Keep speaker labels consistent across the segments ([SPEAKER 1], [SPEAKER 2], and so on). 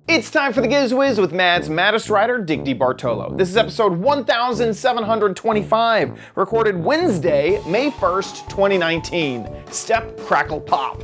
[SPEAKER 1] It's time for the Giz Wiz with Mad's maddest writer, Dick DeBartolo. This is episode 1725, recorded Wednesday, May 1st, 2019. Step, crackle, pop.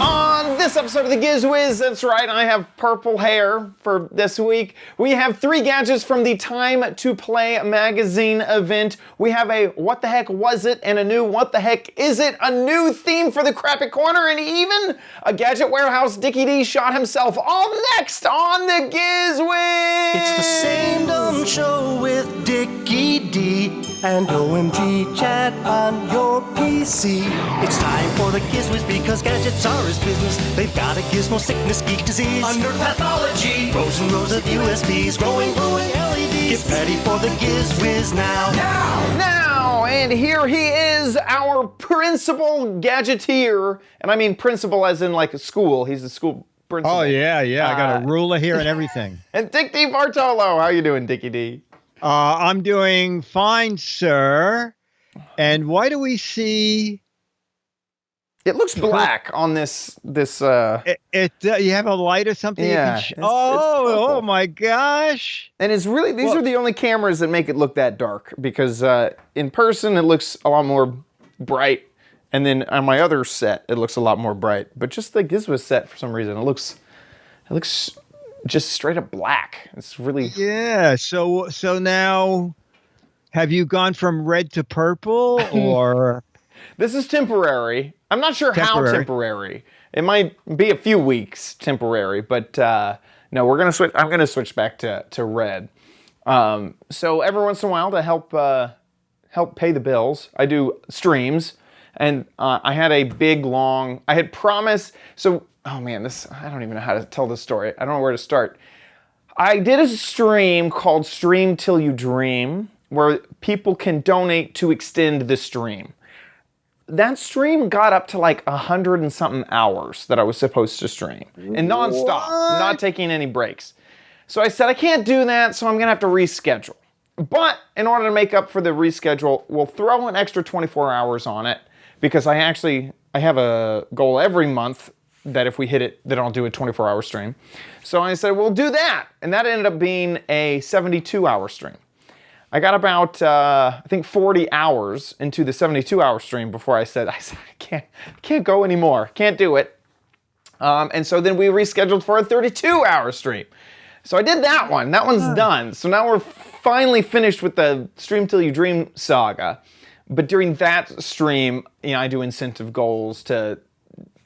[SPEAKER 1] On this episode of the Giz Wiz, that's right, I have purple hair for this week. We have 3 gadgets from the Time to Play magazine event. We have a What the Heck Was It and a new What the Heck Is It? A new theme for the Crappy Corner, and even a Gadget Warehouse Dickie D shot himself. All next on the Giz Wiz!
[SPEAKER 2] It's the same dumb show with Dickie D and OMG chat on your PC. It's time for the Giz Wiz because gadgets are his business. They've got a gizmo sickness, geek disease, under pathology, rows and rows of USBs, glowing LEDs. Get ready for the Giz Wiz now.
[SPEAKER 1] Now, and here he is, our principal gadgeteer. And I mean principal as in like a school. He's the school principal.
[SPEAKER 3] Oh, yeah. I got a ruler here and everything.
[SPEAKER 1] And Dick DeBartolo. How you doing, Dickie D?
[SPEAKER 3] I'm doing fine, sir. And why do we see...
[SPEAKER 1] It looks black on this.
[SPEAKER 3] You have a light or something?
[SPEAKER 1] Yeah.
[SPEAKER 3] You can oh my gosh!
[SPEAKER 1] And it's really these are the only cameras that make it look that dark because in person it looks a lot more bright, and then on my other set it looks a lot more bright. But just the Giz Wiz set for some reason it looks just straight up black. It's really
[SPEAKER 3] So now, have you gone from red to purple or?
[SPEAKER 1] This is temporary. I'm not sure how temporary. It might be a few weeks temporary, but no, we're gonna switch. I'm gonna switch back to red. So every once in a while to help pay the bills, I do streams, and I had a big long. I had promised. So oh man, I don't even know how to tell this story. I don't know where to start. I did a stream called Stream Till You Dream, where people can donate to extend the stream. That stream got up to like 100 and something hours that I was supposed to stream. And nonstop, not taking any breaks. So I said, I can't do that, so I'm gonna have to reschedule. But in order to make up for the reschedule, we'll throw an extra 24 hours on it because I have a goal every month that if we hit it, then I'll do a 24-hour stream. So I said, we'll do that. And that ended up being a 72-hour stream. I got about, I think 40 hours into the 72-hour stream before I said, I can't go anymore. Can't do it. And so then we rescheduled for a 32-hour stream. So I did that one. That one's done. So now we're finally finished with the Stream Till You Dream saga. But during that stream, I do incentive goals to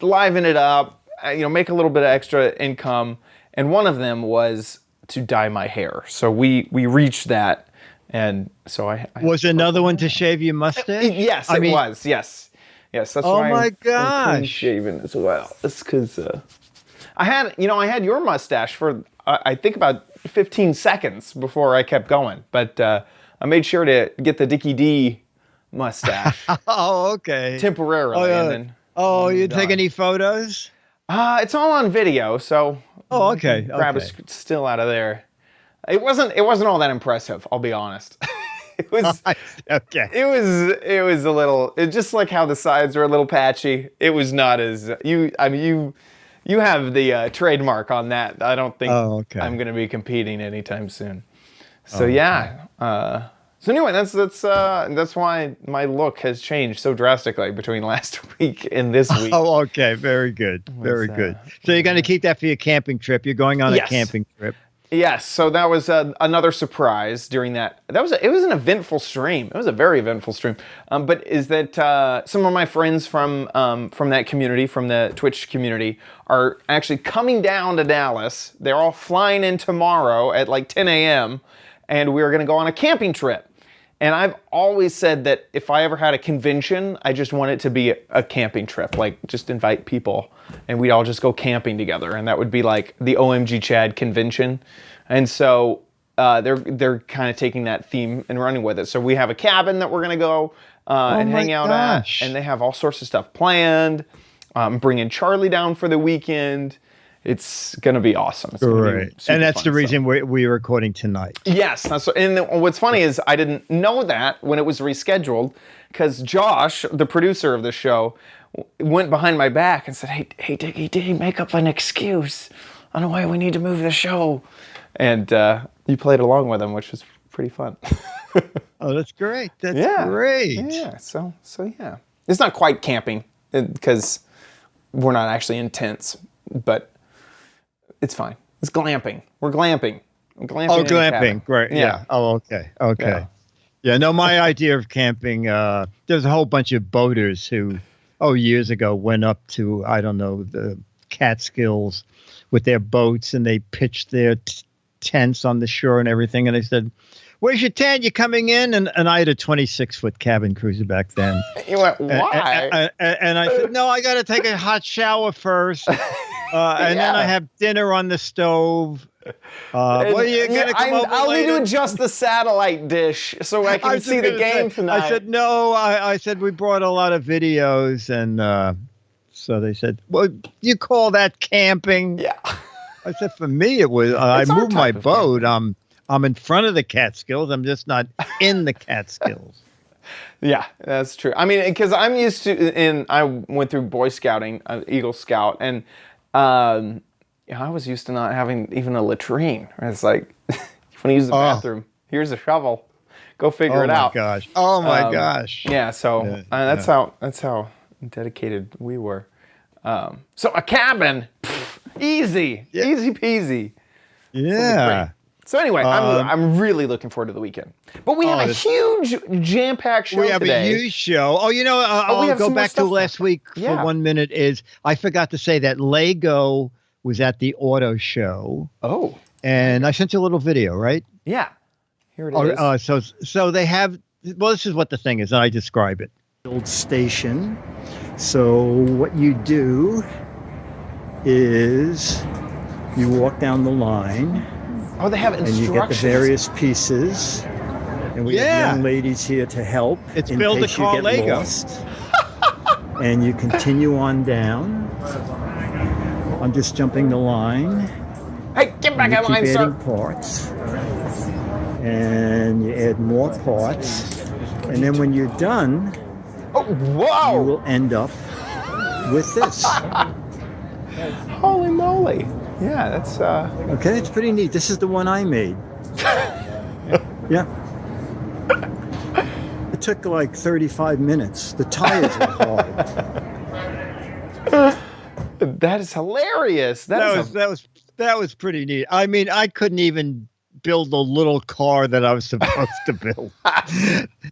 [SPEAKER 1] liven it up, make a little bit of extra income. And one of them was to dye my hair. So we reached that. And so I
[SPEAKER 3] was another one to shave your mustache?
[SPEAKER 1] Yes, it was. Yes. That's why
[SPEAKER 3] my gosh.
[SPEAKER 1] I'm clean shaven as well. It's because I had your mustache for I think about 15 seconds before I kept going, but I made sure to get the Dickie D mustache.
[SPEAKER 3] Oh, okay.
[SPEAKER 1] Temporarily, and then.
[SPEAKER 3] Oh, you take any photos?
[SPEAKER 1] It's all on video, so.
[SPEAKER 3] Oh, okay.
[SPEAKER 1] Grab a still out of there. It wasn't all that impressive, I'll be honest. It was
[SPEAKER 3] okay.
[SPEAKER 1] It was a little. It just like how the sides were a little patchy. It was not as you have the trademark on that. I don't think I'm going to be competing anytime soon. So So anyway, that's why my look has changed so drastically between last week and this week.
[SPEAKER 3] Oh, okay, very good, very good. So you're going to keep that for your camping trip. You're going on a camping trip.
[SPEAKER 1] Yes, so that was another surprise during that. It was an eventful stream. It was a very eventful stream. But is that some of my friends from that community, from the Twitch community, are actually coming down to Dallas. They're all flying in tomorrow at like 10 a.m. and we're going to go on a camping trip. And I've always said that if I ever had a convention, I just want it to be a camping trip. Like, just invite people, and we'd all just go camping together. And that would be like the OMG Chad convention. And so they're kind of taking that theme and running with it. So we have a cabin that we're going to go and hang out at. And they have all sorts of stuff planned. Bringing Charlie down for the weekend. It's going to be awesome. It's gonna be
[SPEAKER 3] Right.
[SPEAKER 1] super
[SPEAKER 3] And that's
[SPEAKER 1] fun,
[SPEAKER 3] the
[SPEAKER 1] so.
[SPEAKER 3] reason we're recording tonight.
[SPEAKER 1] Yes. And what's funny is I didn't know that when it was rescheduled because Josh, the producer of the show, went behind my back and said, hey, Dickie, make up an excuse. I don't know why we need to move the show. And you played along with him, which was pretty fun.
[SPEAKER 3] Oh, that's great. That's great.
[SPEAKER 1] Yeah. So yeah. It's not quite camping because we're not actually in tents, but it's fine. It's glamping. We're glamping. Glamping.
[SPEAKER 3] Oh, glamping. Right. Yeah. Oh, okay.
[SPEAKER 1] Yeah.
[SPEAKER 3] Yeah. No, my idea of camping, there's a whole bunch of boaters who, years ago went up to, I don't know, the Catskills with their boats and they pitched their tents on the shore and everything. And they said, "Where's your tent? You coming in?" And I had a 26-foot cabin cruiser back then.
[SPEAKER 1] You went, why?
[SPEAKER 3] And I said, "No, I got to take a hot shower first. And then I have dinner on the stove. What are you going to come over
[SPEAKER 1] I'll need
[SPEAKER 3] later?"
[SPEAKER 1] to adjust the satellite dish so I can see the game tonight.
[SPEAKER 3] I said, "No." I said, "We brought a lot of videos." And so they said, "Well, you call that camping?"
[SPEAKER 1] Yeah.
[SPEAKER 3] I said, "For me, it was, I moved my boat. I'm in front of the Catskills. I'm just not in the Catskills."
[SPEAKER 1] Yeah, that's true. I mean, because I'm used to, I went through Boy Scouting, Eagle Scout, and I was used to not having even a latrine. It's like, if you want to use the bathroom, here's a shovel. Go figure it out.
[SPEAKER 3] Oh my gosh.
[SPEAKER 1] Yeah, so that's how dedicated we were. So a cabin, easy peasy.
[SPEAKER 3] Yeah.
[SPEAKER 1] So anyway, I'm really looking forward to the weekend. But we have a huge jam-packed show today.
[SPEAKER 3] We have a huge show. Oh, I'll go back to last week for 1 minute. I forgot to say that Lego was at the auto show.
[SPEAKER 1] Oh.
[SPEAKER 3] And I sent you a little video, right?
[SPEAKER 1] Yeah. Here it is.
[SPEAKER 3] So they have, this is what the thing is, and I describe it.
[SPEAKER 4] Old station. So what you do is you walk down the line.
[SPEAKER 1] Oh, they have instructions.
[SPEAKER 4] And you get the various pieces. And we have young ladies here to help.
[SPEAKER 3] It's
[SPEAKER 4] in
[SPEAKER 3] build a
[SPEAKER 4] case
[SPEAKER 3] car
[SPEAKER 4] you get
[SPEAKER 3] Lego.
[SPEAKER 4] Lost. And you continue on down. I'm just jumping the line.
[SPEAKER 1] Hey, get back in line,
[SPEAKER 4] Keep
[SPEAKER 1] sir.
[SPEAKER 4] adding parts. And you add more parts. And then when you're done,
[SPEAKER 1] whoa!
[SPEAKER 4] you will end up with this.
[SPEAKER 1] Holy moly. Yeah, that's
[SPEAKER 4] Okay, it's pretty neat. This is the one I made. Yeah. It took like 35 minutes. The tires were hard.
[SPEAKER 1] That is hilarious.
[SPEAKER 3] That was pretty neat. I mean, I couldn't even build the little car that I was supposed to build.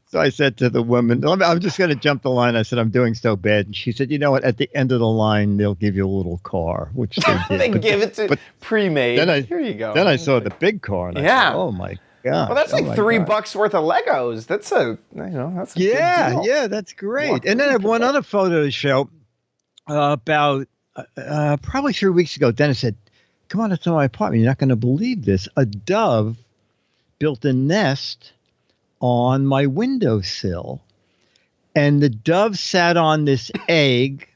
[SPEAKER 3] So I said to the woman, "I'm just going to jump the line." I said, "I'm doing so bad." And she said, "You know what? At the end of the line, they'll give you a little car," which they did.
[SPEAKER 1] They give it to pre-made. Here you go.
[SPEAKER 3] Then I saw the big car. And I said, "Oh my God."
[SPEAKER 1] Well, that's like $3 worth of Legos. That's a good deal.
[SPEAKER 3] Yeah, that's great. And then I have one other photo to show about probably 3 weeks ago. Dennis said, "Come on into my apartment. You're not going to believe this. A dove built a nest on my windowsill. And the dove sat on this egg."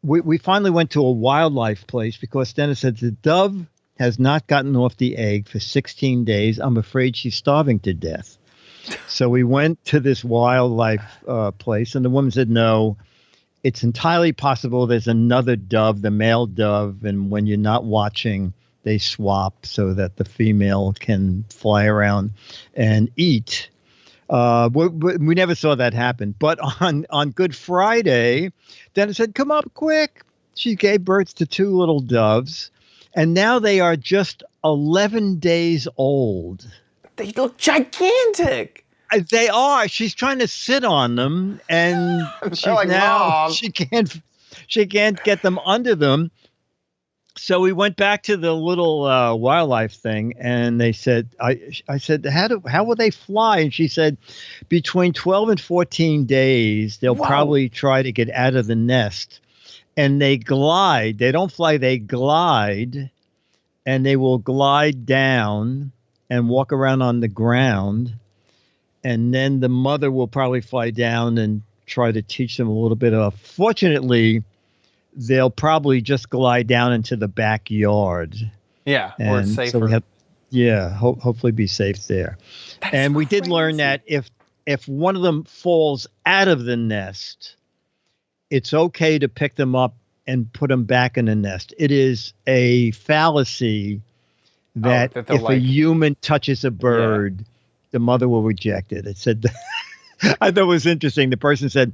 [SPEAKER 3] We finally went to a wildlife place because Dennis said the dove has not gotten off the egg for 16 days. I'm afraid she's starving to death. So we went to this wildlife place, and the woman said, "No, it's entirely possible there's another dove, the male dove, and when you're not watching, they swap so that the female can fly around and eat." We never saw that happen. But on Good Friday, Dennis said, "Come up quick." She gave birth to 2 little doves, and now they are just 11 days old.
[SPEAKER 1] They look gigantic.
[SPEAKER 3] They are. She's trying to sit on them, and she's
[SPEAKER 1] like,
[SPEAKER 3] now
[SPEAKER 1] Mom.
[SPEAKER 3] she can't get them under them. So we went back to the little wildlife thing, and they said, I said, how will they fly? And she said, between 12 and 14 days, they'll probably try to get out of the nest, and they glide. They don't fly. They glide, and they will glide down and walk around on the ground. And then the mother will probably fly down and try to teach them a little bit of. Fortunately, they'll probably just glide down into the backyard.
[SPEAKER 1] Yeah, or it's
[SPEAKER 3] And
[SPEAKER 1] safer.
[SPEAKER 3] so we have, hopefully be safe there. And we did learn that if one of them falls out of the nest, it's okay to pick them up and put them back in the nest. It is a fallacy that
[SPEAKER 1] that
[SPEAKER 3] if a human touches a bird, the mother will reject it. It said, I thought it was interesting. The person said,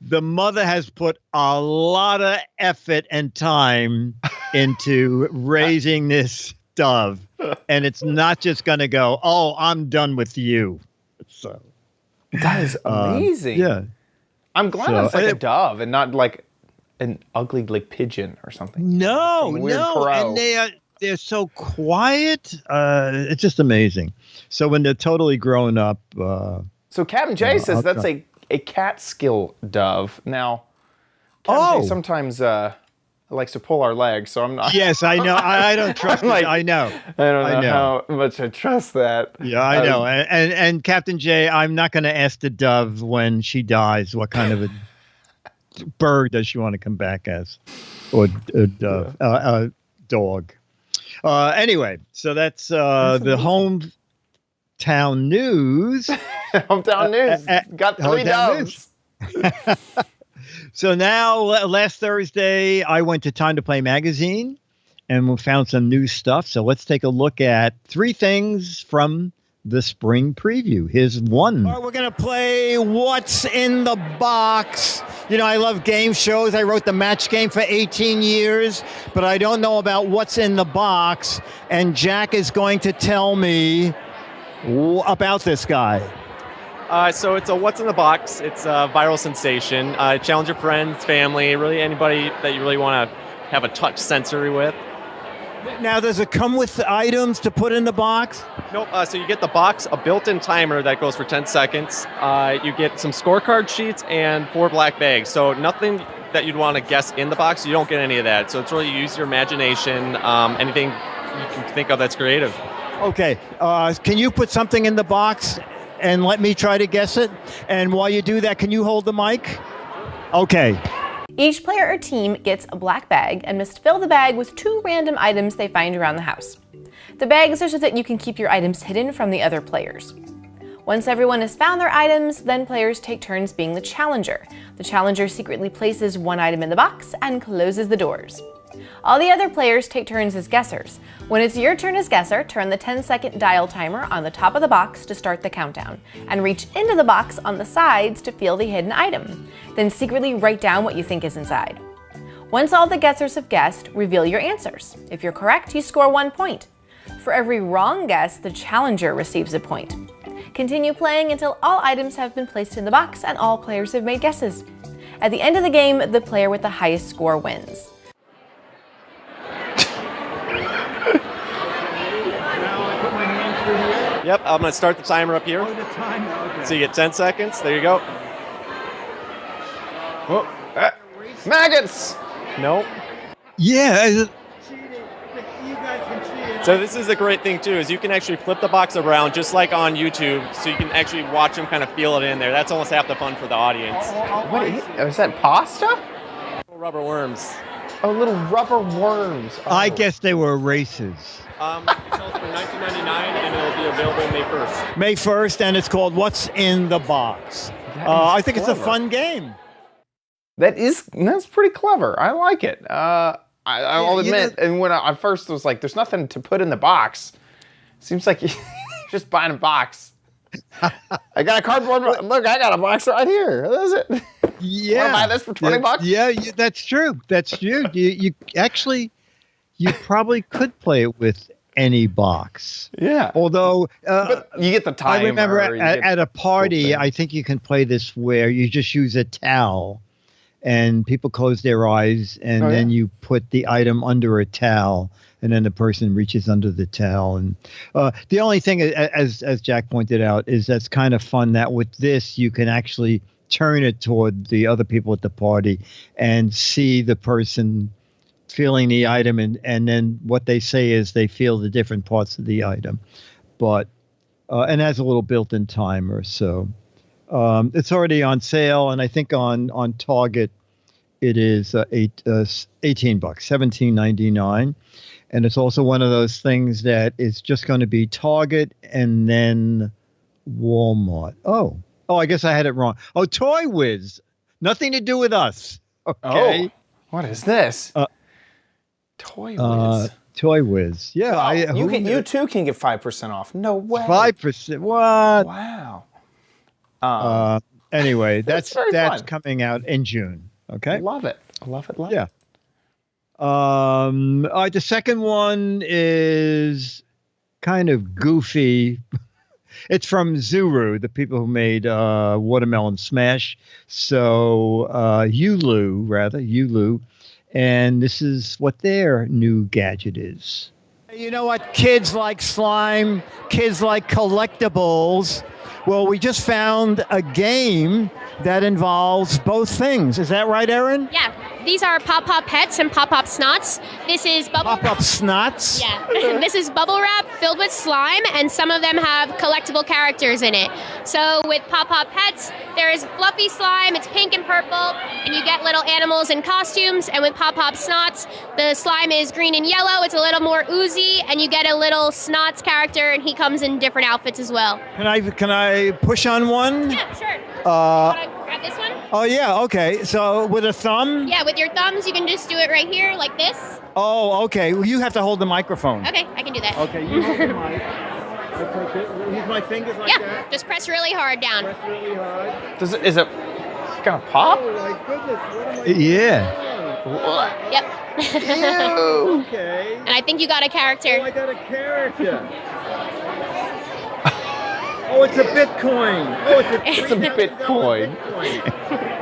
[SPEAKER 3] the mother has put a lot of effort and time into raising this dove, and it's not just going to go, oh, I'm done with you. So
[SPEAKER 1] that is amazing.
[SPEAKER 3] Yeah.
[SPEAKER 1] I'm glad it's like a dove and not like an ugly like pigeon or something.
[SPEAKER 3] No,
[SPEAKER 1] weird crow.
[SPEAKER 3] And they're so quiet. It's just amazing. So when they're totally grown up.
[SPEAKER 1] So Captain J says that's a Catskill dove. Now, Captain J sometimes likes to pull our legs, so I'm not.
[SPEAKER 3] Yes, I know. I don't trust it. I know.
[SPEAKER 1] I don't know how much I trust that.
[SPEAKER 3] Yeah, I know. And Captain J, I'm not going to ask the dove when she dies what kind of a bird does she want to come back as, or a dove, dog. Anyway, so that's the hometown news.
[SPEAKER 1] Hometown news. Got 3 doves.
[SPEAKER 3] So now, last Thursday, I went to Time to Play magazine and we found some new stuff. So let's take a look at 3 things from the spring preview. Here's one.
[SPEAKER 5] All right, we're going to play What's in the Box. You know, I love game shows. I wrote the Match Game for 18 years, but I don't know about What's in the Box. And Jack is going to tell me about this guy.
[SPEAKER 6] So it's a What's in the Box. It's a viral sensation. Challenge your friends, family, really anybody that you really want to have a touch sensory with.
[SPEAKER 5] Now, does it come with the items to put in the box?
[SPEAKER 6] Nope. So you get the box, a built-in timer that goes for 10 seconds. You get some scorecard sheets and 4 black bags. So nothing that you'd want to guess in the box. You don't get any of that. So it's really use your imagination, anything you can think of that's creative.
[SPEAKER 5] Okay. Can you put something in the box and let me try to guess it? And while you do that, can you hold the mic? Okay.
[SPEAKER 7] Each player or team gets a black bag and must fill the bag with 2 random items they find around the house. The bags are so that you can keep your items hidden from the other players. Once everyone has found their items, then players take turns being the challenger. The challenger secretly places 1 item in the box and closes the doors. All the other players take turns as guessers. When it's your turn as guesser, turn the 10-second dial timer on the top of the box to start the countdown, and reach into the box on the sides to feel the hidden item. Then secretly write down what you think is inside. Once all the guessers have guessed, reveal your answers. If you're correct, you score 1 point. For every wrong guess, the challenger receives a point. Continue playing until all items have been placed in the box and all players have made guesses. At the end of the game, the player with the highest score wins.
[SPEAKER 6] Yep, I'm going to start the timer up here. So you get 10 seconds. There you go.
[SPEAKER 1] Oh, maggots!
[SPEAKER 6] Nope.
[SPEAKER 3] Yeah.
[SPEAKER 6] So this is the great thing, too, is you can actually flip the box around just like on YouTube, so you can actually watch them kind of feel it in there. That's almost half the fun for the audience.
[SPEAKER 1] What is that, pasta?
[SPEAKER 6] Little rubber worms.
[SPEAKER 1] Oh, little rubber worms. Oh.
[SPEAKER 3] I guess they were erasers.
[SPEAKER 6] It sells for $19.99 and it'll be available May 1st.
[SPEAKER 5] May 1st, and it's called What's in the Box. I think it's a fun game.
[SPEAKER 1] That's pretty clever. I like it. I'll admit, and when I first was like, there's nothing to put in the box. Seems like you're just buying a box. I got a cardboard. Look, I got a box right here. What is it?
[SPEAKER 3] Yeah.
[SPEAKER 1] Want to buy this for $20?
[SPEAKER 3] Yeah, that's true. That's true. You actually, you probably could play it with any box.
[SPEAKER 1] Yeah.
[SPEAKER 3] Although
[SPEAKER 1] but you get the timer.
[SPEAKER 3] I remember at a party, I think you can play this where you just use a towel and people close their eyes and then you put the item under a towel and then the person reaches under the towel. And the only thing, as Jack pointed out, is that's kind of fun that with this, you can actually turn it toward the other people at the party and see the person feeling the item, and then what they say is they feel the different parts of the item. But and has a little built-in timer, so it's already on sale, and I think on Target it is 18 bucks, 17.99, and it's also one of those things that is just going to be Target and then Walmart. Oh, I guess I had it wrong. Oh, Toy Wiz, nothing to do with us. Okay.
[SPEAKER 1] Oh, what is this? Toy Wiz.
[SPEAKER 3] Toy Wiz. Yeah,
[SPEAKER 1] Wow, you too can get 5% off. No way.
[SPEAKER 3] 5%. What?
[SPEAKER 1] Wow.
[SPEAKER 3] Anyway,
[SPEAKER 1] That's
[SPEAKER 3] that's
[SPEAKER 1] very fun.
[SPEAKER 3] coming out in June. Okay.
[SPEAKER 1] Love it. Love it.
[SPEAKER 3] Yeah. All right, the second one is kind of goofy. It's from Zuru, the people who made Watermelon Smash. So Yulu, and this is what their new gadget is.
[SPEAKER 5] You know what? Kids like slime, kids like collectibles. Well, we just found a game that involves both things. Is that right, Erin?
[SPEAKER 8] Yeah, these are Pop Pop Pets and Pop Pop Snots. This is bubble
[SPEAKER 5] Pop Up Snots?
[SPEAKER 8] Yeah, this is bubble wrap filled with slime, and some of them have collectible characters in it. So with Pop Pop Pets, there is fluffy slime, it's pink and purple, and you get little animals and costumes. And with Pop Pop Snots, the slime is green and yellow, it's a little more oozy, and you get a little Snots character, and he comes in different outfits as well.
[SPEAKER 5] Can I push on one?
[SPEAKER 8] Yeah, sure. Want to grab this one?
[SPEAKER 5] Oh, yeah, okay. So with a thumb?
[SPEAKER 8] Yeah, with your thumbs, you can just do it right here, like this.
[SPEAKER 5] Oh, okay. Well, you have to hold the microphone.
[SPEAKER 8] Okay, I can do that.
[SPEAKER 5] Okay, you hold the mic. Use my fingers like
[SPEAKER 8] Yeah,
[SPEAKER 5] that.
[SPEAKER 8] just press really hard down.
[SPEAKER 5] Press really hard.
[SPEAKER 1] Is it gonna pop?
[SPEAKER 5] Oh, my goodness. What am I
[SPEAKER 3] Yeah.
[SPEAKER 8] Yep.
[SPEAKER 5] doing? Okay.
[SPEAKER 8] And I think you got a
[SPEAKER 5] Oh,
[SPEAKER 8] character.
[SPEAKER 5] I got a character. Oh, it's a Bitcoin. Oh,
[SPEAKER 1] It's a Bitcoin.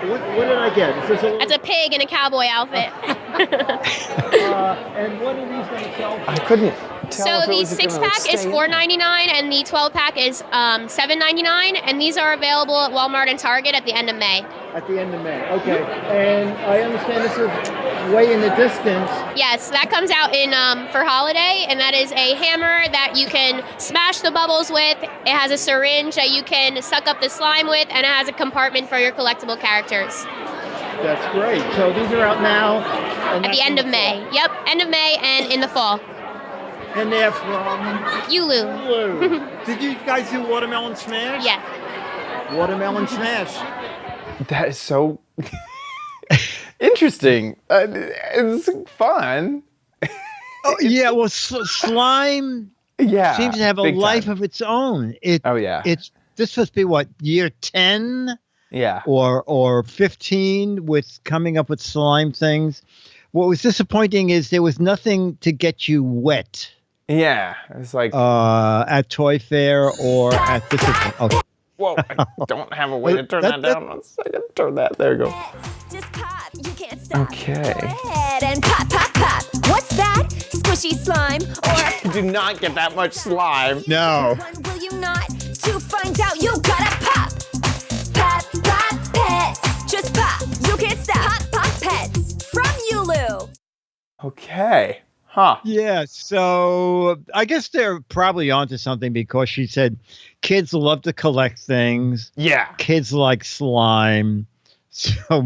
[SPEAKER 5] What did I get? Is this a little,
[SPEAKER 8] That's a pig in a cowboy outfit.
[SPEAKER 5] and what are these going to sell for?
[SPEAKER 1] I couldn't tell.
[SPEAKER 8] So
[SPEAKER 1] if it
[SPEAKER 8] the
[SPEAKER 1] was gonna
[SPEAKER 8] 6-pack is
[SPEAKER 1] stay.
[SPEAKER 8] $4.99 and the 12-pack is $7.99, and these are available at Walmart and Target at the end of May.
[SPEAKER 5] At the end of May. Okay. And I understand this is way in the distance.
[SPEAKER 8] Yes, that comes out in for holiday, and that is a hammer that you can smash the bubbles with. It has a syringe that you can suck up the slime with, and it has a compartment for your collectible characters.
[SPEAKER 5] That's great. So these are out now.
[SPEAKER 8] At the end of May. Yep, end of May and in the fall.
[SPEAKER 5] And they're from
[SPEAKER 8] Yulu.
[SPEAKER 5] Blue. Did you guys do Watermelon Smash?
[SPEAKER 8] Yeah.
[SPEAKER 5] Watermelon Smash.
[SPEAKER 1] That is so interesting. It's fun.
[SPEAKER 3] Oh, yeah. Well, slime
[SPEAKER 1] Yeah.
[SPEAKER 3] seems to have a
[SPEAKER 1] big
[SPEAKER 3] life
[SPEAKER 1] time.
[SPEAKER 3] of its own.
[SPEAKER 1] Oh yeah.
[SPEAKER 3] This must be what, year 10
[SPEAKER 1] Yeah.
[SPEAKER 3] or 15 with coming up with slime things. What was disappointing is there was nothing to get you wet
[SPEAKER 1] Yeah. It's like,
[SPEAKER 3] at Toy Fair or at this event. Oh,
[SPEAKER 1] whoa, I don't have a way to turn that down. 1 second. Turn that. There you go.
[SPEAKER 9] Just pop, you can't stop.
[SPEAKER 1] Okay.
[SPEAKER 9] Head and pop, pop, pop. What's that? Squishy slime or
[SPEAKER 1] Do not get that much slime.
[SPEAKER 3] no.
[SPEAKER 9] one will you not? To find out, you gotta pop. Pop, pop, pets. Just pop, you can't stop. Pop, pop, pets. From Yulu.
[SPEAKER 1] Okay. Huh.
[SPEAKER 3] Yeah, so I guess they're probably onto something because she said kids love to collect things.
[SPEAKER 1] Yeah.
[SPEAKER 3] Kids like slime. So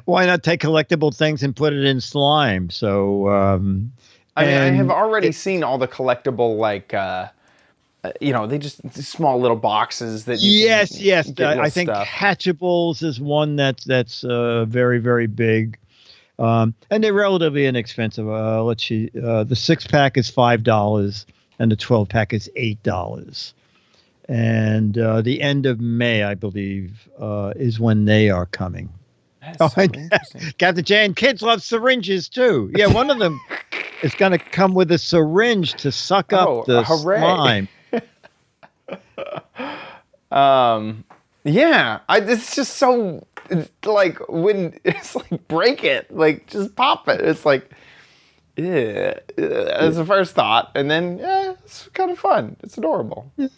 [SPEAKER 3] why not take collectible things and put it in slime? So
[SPEAKER 1] I mean, I
[SPEAKER 3] and
[SPEAKER 1] have already seen all the collectible, like, they just small little boxes that you
[SPEAKER 3] yes,
[SPEAKER 1] can
[SPEAKER 3] yes.
[SPEAKER 1] get little
[SPEAKER 3] I think
[SPEAKER 1] stuff.
[SPEAKER 3] Hatchables is one that's very, very big. And they're relatively inexpensive. Let's see. The 6-pack is $5 and the 12-pack is $8. And the end of May, I believe, is when they are coming.
[SPEAKER 1] That's so
[SPEAKER 3] and
[SPEAKER 1] interesting.
[SPEAKER 3] Captain Jan, kids love syringes too. Yeah, one of them is going to come with a syringe to suck up the
[SPEAKER 1] hooray.
[SPEAKER 3] slime.
[SPEAKER 1] Yeah, it's just so, like, when it's like, break it, like, just pop it. It's like, yeah, as a first thought. And then, yeah, it's kind of fun. It's adorable.
[SPEAKER 3] Yeah.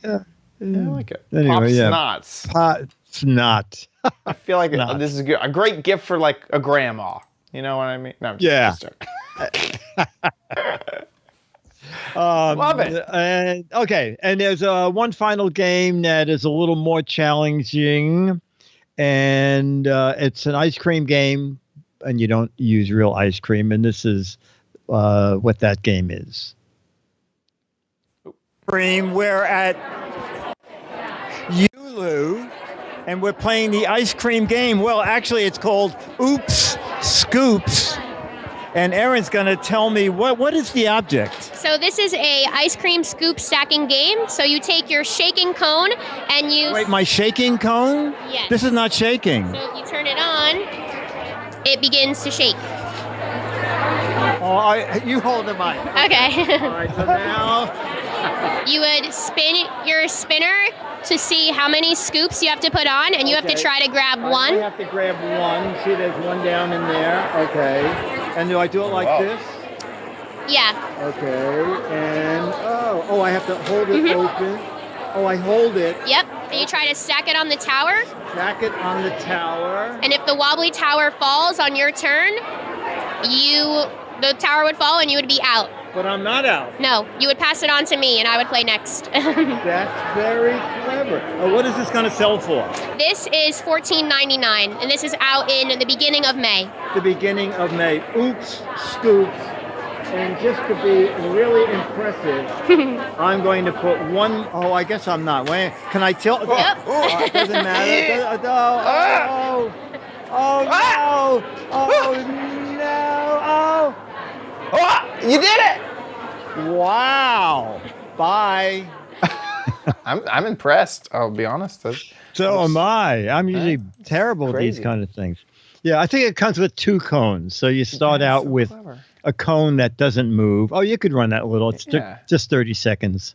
[SPEAKER 1] I like it.
[SPEAKER 3] Anyway,
[SPEAKER 1] Pop
[SPEAKER 3] yeah.
[SPEAKER 1] snots.
[SPEAKER 3] It's not.
[SPEAKER 1] I feel like
[SPEAKER 3] Snots.
[SPEAKER 1] this is a great gift for, like, a grandma. You know what I mean? No, I'm
[SPEAKER 3] Yeah.
[SPEAKER 1] just joking.
[SPEAKER 3] Love
[SPEAKER 1] it.
[SPEAKER 3] And okay, and there's one final game that is a little more challenging, and it's an ice cream game and you don't use real ice cream. And this is what that game is.
[SPEAKER 5] We're at Yulu, and we're playing the ice cream game. Well, actually, it's called Oops Scoops. And Erin's going to tell me what is the object.
[SPEAKER 8] So this is a ice cream scoop stacking game. So you take your shaking cone and you...
[SPEAKER 5] Wait, my shaking cone?
[SPEAKER 8] Yes.
[SPEAKER 5] This is not shaking.
[SPEAKER 8] So if you turn it on, it begins to shake.
[SPEAKER 5] Oh, you hold the mic.
[SPEAKER 8] Okay.
[SPEAKER 5] All right, so now...
[SPEAKER 8] You would spin your spinner to see how many scoops you have to put on, and you have to try to grab one.
[SPEAKER 5] I have to grab one. See, there's one down in there. Okay. And do I do it like this?
[SPEAKER 8] Yeah.
[SPEAKER 5] Okay. And, I have to hold it open. Oh, I hold it.
[SPEAKER 8] Yep. And you try to stack it on the tower.
[SPEAKER 5] Stack it on the tower.
[SPEAKER 8] And if the wobbly tower falls on your turn, the tower would fall and you would be out.
[SPEAKER 5] But I'm not out.
[SPEAKER 8] No, you would pass it on to me and I would play next.
[SPEAKER 5] That's very clever. What is this going to sell for?
[SPEAKER 8] This is $14.99, and this is out in the beginning of May.
[SPEAKER 5] The beginning of May. Oops, Scoops. And just to be really impressive, I'm going to put one. Oh, I guess I'm not. Wait, can I tilt?
[SPEAKER 8] Yep.
[SPEAKER 5] It doesn't matter. Oh, no. Oh, no.
[SPEAKER 1] Oh, you did it!
[SPEAKER 5] Wow. Bye.
[SPEAKER 1] I'm impressed. I'll be honest.
[SPEAKER 3] So am I. I'm usually terrible at these kind of things. Yeah, I think it comes with 2 cones. So you start out with a cone that doesn't move. Oh, you could run that little. It's just 30 seconds.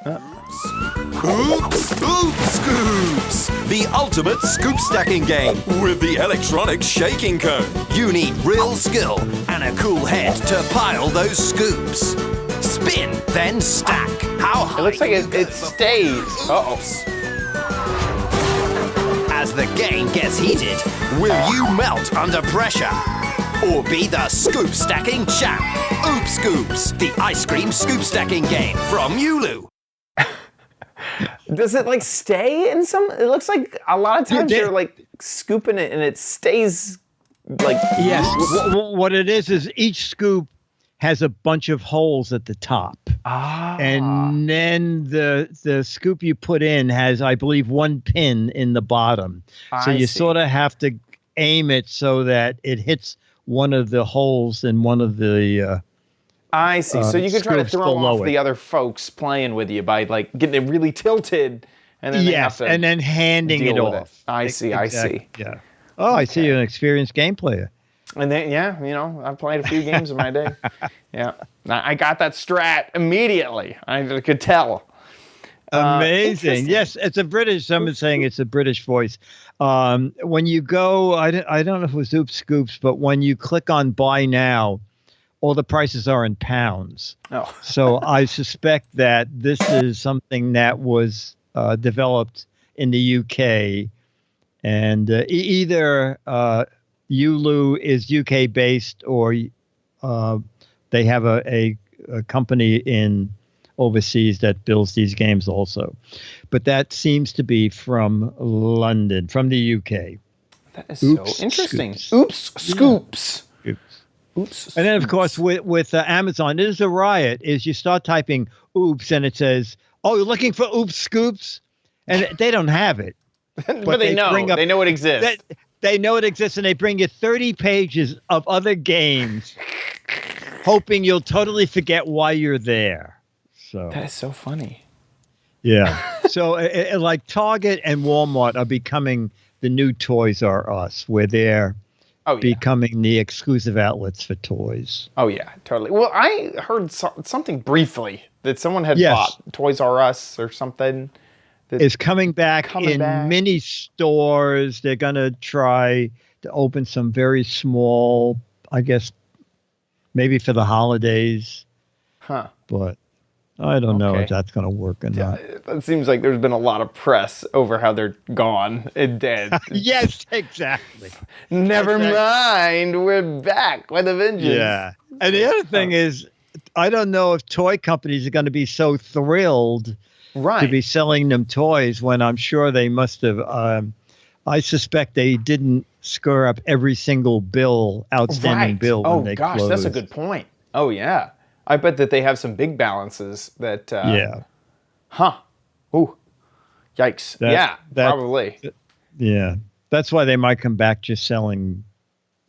[SPEAKER 10] Oops Scoops! The ultimate scoop stacking game with the electronic shaking cone. You need real skill and a cool head to pile those scoops. Spin, then stack. How high?
[SPEAKER 1] It looks like it stays. Uh-oh.
[SPEAKER 10] As the game gets heated, will you melt under pressure? Or be the scoop stacking champ? Oops Scoops, the ice cream scoop stacking game from Yulu.
[SPEAKER 1] Does it like stay in some? It looks like a lot of times you're like scooping it and it stays like.
[SPEAKER 3] Yes. What it is each scoop has a bunch of holes at the top. And then the scoop you put in has, I believe, one pin in the bottom. So you sort of have to aim it so that it hits one of the holes in one of the.
[SPEAKER 1] I see. So you can try to throw off the other folks playing with you by like getting it really tilted, and then they have to
[SPEAKER 3] and then handing it off.
[SPEAKER 1] I see.
[SPEAKER 3] Exactly. Yeah. Oh, I see you're an experienced game player.
[SPEAKER 1] And then I've played a few games in my day. Yeah, I got that strat immediately. I could tell.
[SPEAKER 3] Amazing. Yes, it's a British. Someone's saying it's a British voice. When you go, I don't know if it was Oops Scoops, but when you click on Buy Now, all the prices are in pounds.
[SPEAKER 1] Oh.
[SPEAKER 3] So I suspect that this is something that was developed in the UK, and either Yulu is UK based, or they have a company in overseas that builds these games also. But that seems to be from London, from the UK.
[SPEAKER 1] That is so interesting. Oops Scoops.
[SPEAKER 3] Yeah. Oops. And then, of course, with Amazon, it is a riot. Is you start typing "oops" and it says, "Oh, you're looking for Oops Scoops," and they don't have it,
[SPEAKER 1] but they know. They know it exists.
[SPEAKER 3] They know it exists, and they bring you 30 pages of other games, hoping you'll totally forget why you're there. So
[SPEAKER 1] that is so funny.
[SPEAKER 3] Yeah. So, like Target and Walmart are becoming the new Toys R Us, where they're becoming the exclusive outlets for toys.
[SPEAKER 1] Oh, yeah, totally. Well, I heard something briefly that someone had bought Toys R Us or something.
[SPEAKER 3] It's coming back in mini stores. They're going to try to open some very small, I guess, maybe for the holidays.
[SPEAKER 1] Huh.
[SPEAKER 3] But I don't know if that's going to work or not.
[SPEAKER 1] It seems like there's been a lot of press over how they're gone and dead.
[SPEAKER 3] Yes, exactly.
[SPEAKER 1] Never mind. We're back with a vengeance.
[SPEAKER 3] Yeah. And the other thing is, I don't know if toy companies are going to be so thrilled to be selling them toys when I'm sure they must have I suspect they didn't score up every single outstanding bill when they
[SPEAKER 1] gosh,
[SPEAKER 3] closed.
[SPEAKER 1] that's a good point. Oh, yeah. I bet that they have some big balances that...
[SPEAKER 3] yeah.
[SPEAKER 1] Huh. Ooh. Yikes. Probably.
[SPEAKER 3] Yeah. That's why they might come back just selling,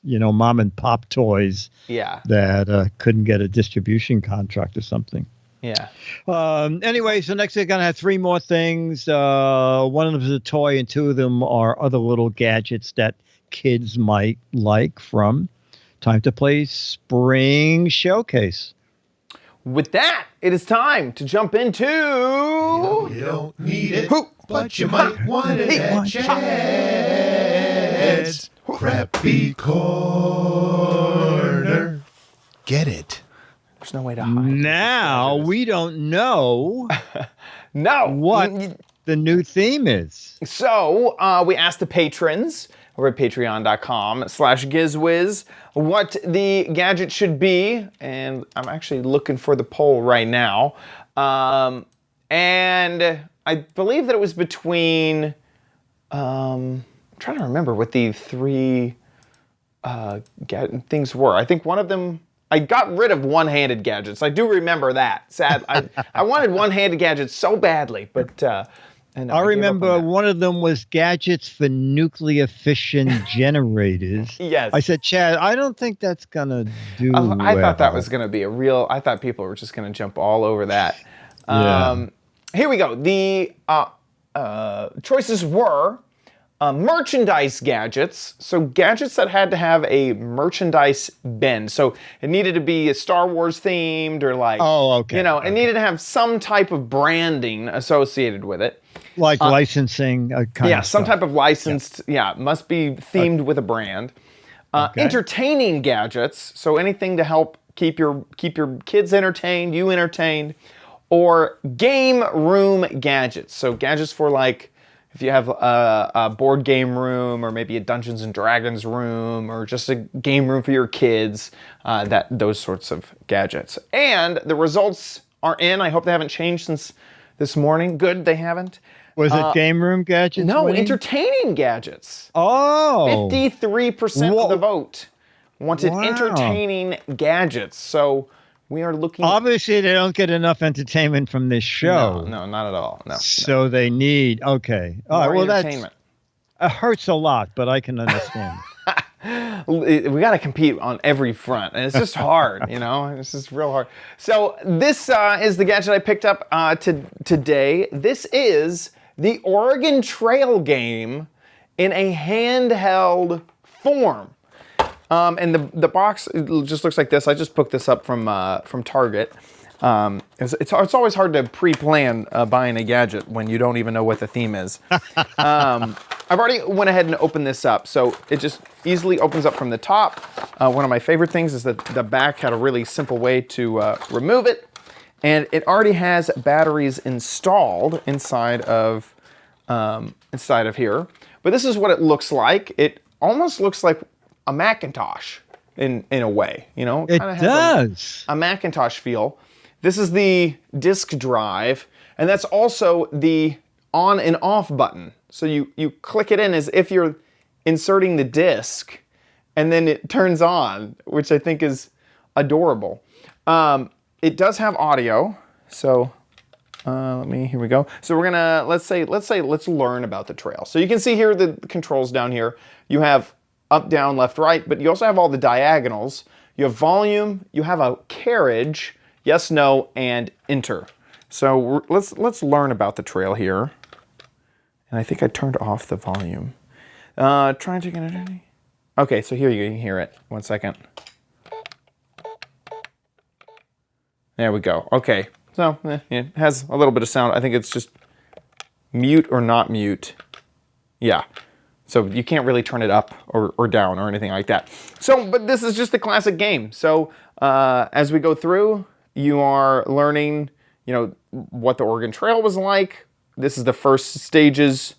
[SPEAKER 3] mom and pop toys that couldn't get a distribution contract or something.
[SPEAKER 1] Yeah.
[SPEAKER 3] Anyway, so next we're going to have 3 more things. One of them is a toy and 2 of them are other little gadgets that kids might like from Time to Play Spring Showcase.
[SPEAKER 1] With that, it is time to jump into...
[SPEAKER 11] You don't need it, but you might want it at Chad's Crappy Corner. Get it.
[SPEAKER 1] There's no way to hide.
[SPEAKER 3] Now, we don't know what the new theme is.
[SPEAKER 1] So, we asked the patrons over at patreon.com/Giz Wiz what the gadget should be. And I'm actually looking for the poll right now. And I believe that it was between... I'm trying to remember what the 3 things were. I think one of them... I got rid of one-handed gadgets. I do remember that. Sad. I wanted one-handed gadgets so badly, but...
[SPEAKER 3] I remember one of them was gadgets for nuclear fission generators.
[SPEAKER 1] Yes.
[SPEAKER 3] I said, Chad, I don't think that's going to do
[SPEAKER 1] I thought that was going to be a real... I thought people were just going to jump all over that. Here we go. The choices were merchandise gadgets. So gadgets that had to have a merchandise bin. So it needed to be a Star Wars themed or like...
[SPEAKER 3] Oh, okay.
[SPEAKER 1] It needed to have some type of branding associated with it.
[SPEAKER 3] Like licensing kind of
[SPEAKER 1] some
[SPEAKER 3] stuff.
[SPEAKER 1] type of licensed, must be themed with a brand. Entertaining gadgets, so anything to help keep your kids entertained, you entertained, or game room gadgets. So gadgets for like, if you have a board game room or maybe a Dungeons and Dragons room or just a game room for your kids, those sorts of gadgets. And the results are in. I hope they haven't changed since this morning. Good, they haven't.
[SPEAKER 3] Was it game room gadgets?
[SPEAKER 1] No,
[SPEAKER 3] winning?
[SPEAKER 1] entertaining gadgets.
[SPEAKER 3] Oh.
[SPEAKER 1] 53% of the vote wanted entertaining gadgets. So we are looking...
[SPEAKER 3] Obviously, they don't get enough entertainment from this show.
[SPEAKER 1] No, not at all. No.
[SPEAKER 3] So they need... Okay. All right, well,
[SPEAKER 1] entertainment.
[SPEAKER 3] It hurts a lot, but I can understand.
[SPEAKER 1] We got to compete on every front, and it's just hard, It's just real hard. So this is the gadget I picked up today. This is the Oregon Trail game in a handheld form. And the box just looks like this. I just picked this up from Target. It's always hard to pre-plan buying a gadget when you don't even know what the theme is. I've already went ahead and opened this up, so it just easily opens up from the top. One of my favorite things is that the back had a really simple way to remove it, and it already has batteries installed inside of here. But this is what it looks like. It almost looks like a Macintosh in a way,
[SPEAKER 3] It does.
[SPEAKER 1] a Macintosh feel. This is the disk drive, and that's also the on and off button. So you click it in as if you're inserting the disk, and then it turns on, which I think is adorable. It does have audio, so here we go. So we're gonna, let's learn about the trail. So you can see here the controls down here. You have up, down, left, right, but you also have all the diagonals. You have volume, you have a carriage, yes, no, and enter. So let's learn about the trail here. And I think I turned off the volume. Trying to get it. Okay, so here you can hear it. 1 second. There we go. Okay, so it has a little bit of sound. I think it's just mute or not mute. Yeah. So you can't really turn it up or down or anything like that. So, but this is just a classic game. So as we go through, you are learning, what the Oregon Trail was like. This is the first stages,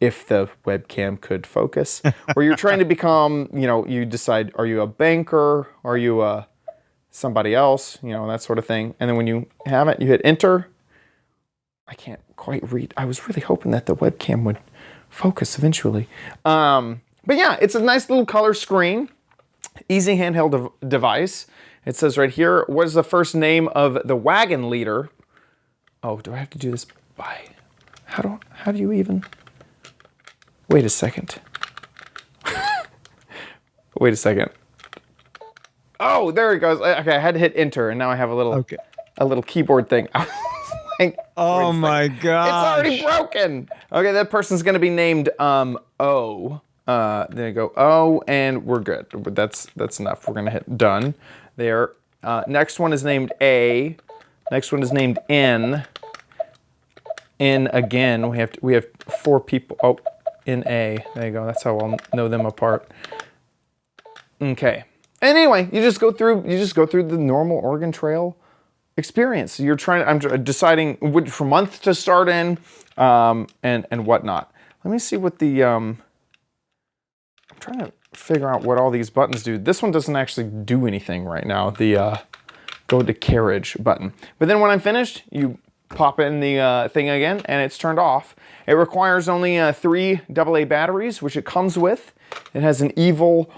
[SPEAKER 1] if the webcam could focus, where you're trying to become, you decide, are you a banker? Are you somebody else? That sort of thing. And then when you have it, you hit enter. I can't quite read. I was really hoping that the webcam would focus eventually. But yeah, it's a nice little color screen. Easy handheld device. It says right here, what is the first name of the wagon leader? Oh, do I have to do this by... How do you even... Wait a second. Wait a second. Oh, there it goes. Okay, I had to hit enter, and now I have a little keyboard thing. Like,
[SPEAKER 3] oh my god!
[SPEAKER 1] It's already broken. Okay, that person's gonna be named O. There you go. O, and we're good. That's enough. We're gonna hit done. There. Next one is named A. Next one is named N. N again. We have 4 people. Oh, N A. There you go. That's how I'll know them apart. Okay. Anyway, you just go through the normal Oregon Trail experience. I'm deciding which month to start in, and whatnot. Let me see what the I'm trying to figure out what all these buttons do. This one doesn't actually do anything right now. The go to carriage button. But then when I'm finished, you pop in the thing again, and it's turned off. It requires only 3 AA batteries, which it comes with. It has an evil